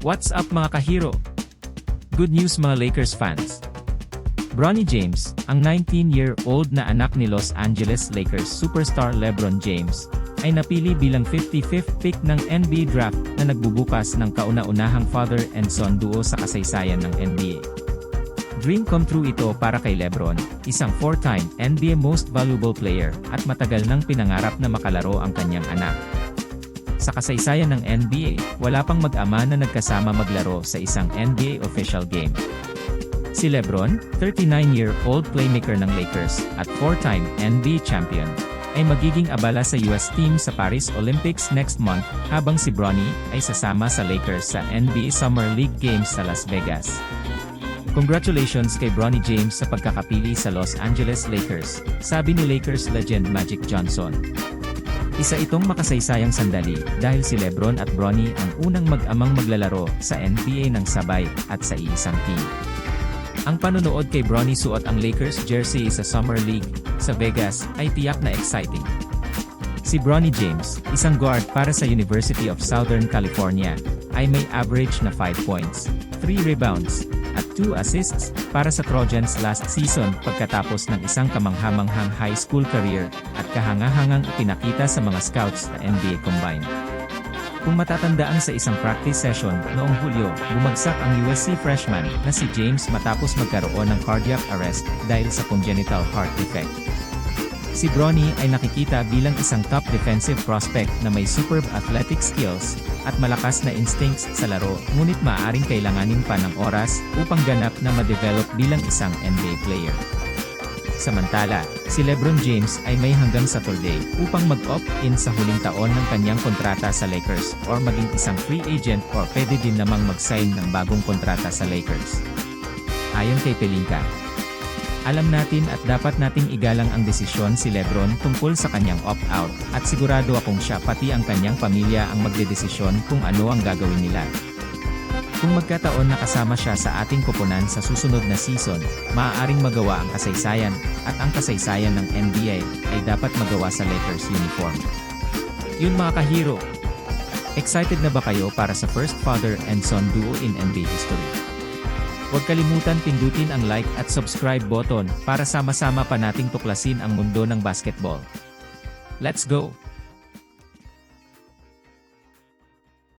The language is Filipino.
What's up mga kahiro? Good news mga Lakers fans. Bronny James, ang 19-year-old na anak ni Los Angeles Lakers superstar LeBron James, ay napili bilang 55th pick ng NBA draft na nagbubukas ng kauna-unahang father and son duo sa kasaysayan ng NBA. Dream come true ito para kay LeBron, isang 4-time NBA Most Valuable Player at matagal nang pinangarap na makalaro ang kanyang anak. Sa kasaysayan ng NBA, wala pang mag-ama na nagkasama maglaro sa isang NBA official game. Si LeBron, 39-year-old playmaker ng Lakers at 4-time NBA champion, ay magiging abala sa US team sa Paris Olympics next month, habang si Bronny ay sasama sa Lakers sa NBA Summer League Games sa Las Vegas. Congratulations kay Bronny James sa pagkakapili sa Los Angeles Lakers, sabi ni Lakers legend Magic Johnson. Isa itong makasaysayang sandali dahil si LeBron at Bronny ang unang mag-amang maglalaro sa NBA ng sabay at sa iisang team. Ang panonood kay Bronny suot ang Lakers jersey sa Summer League sa Vegas ay tiyak na exciting. Si Bronny James, isang guard para sa University of Southern California, ay may average na 5 points, 3 rebounds, at 2 assists para sa Trojans last season pagkatapos ng isang kamanghamanghang high school career at kahangahangang ipinakita sa mga scouts na NBA Combine. Kung matatandaan sa isang practice session noong Hulyo, bumagsak ang USC freshman na si James matapos magkaroon ng cardiac arrest dahil sa congenital heart defect. Si Bronny ay nakikita bilang isang top defensive prospect na may superb athletic skills at malakas na instincts sa laro, ngunit maaaring kailanganin pa ng oras upang ganap na ma-develop bilang isang NBA player. Samantala, si LeBron James ay may hanggang Saturday upang mag-opt-in sa huling taon ng kanyang kontrata sa Lakers or maging isang free agent or pwede din namang mag-sign ng bagong kontrata sa Lakers. Ayon kay Pelinka, alam natin at dapat nating igalang ang desisyon si LeBron tungkol sa kanyang opt-out at sigurado akong siya pati ang kanyang pamilya ang magdedesisyon kung ano ang gagawin nila. Kung magkataon na kasama siya sa ating koponan sa susunod na season, maaaring magawa ang kasaysayan at ang kasaysayan ng NBA ay dapat magawa sa Lakers uniform. Yun mga kahiro! Excited na ba kayo para sa first father and son duo in NBA history? Huwag kalimutan pindutin ang like at subscribe button para sama-sama pa nating tuklasin ang mundo ng basketball. Let's go!